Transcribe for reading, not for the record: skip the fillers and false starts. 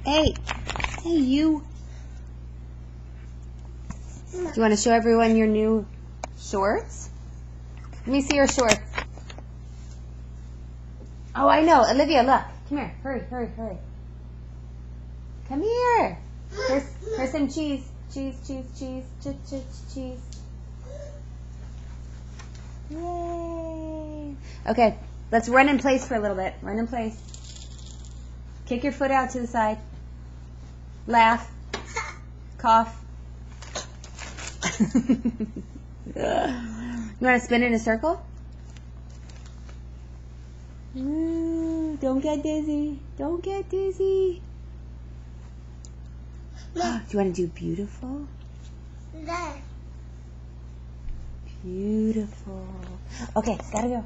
Hey, you. Do you want to show everyone your new shorts? Let me see your shorts. Oh, I know. Olivia, look. Come here. Hurry. Come here. Here's some cheese. Cheese. Yay. Okay, let's run in place for a little bit. Run in place. Kick your foot out to the side. Laugh. Cough. You want to spin in a circle? Ooh, don't get dizzy. Don't get dizzy. Do you want to do beautiful? No. Beautiful. Okay, gotta go.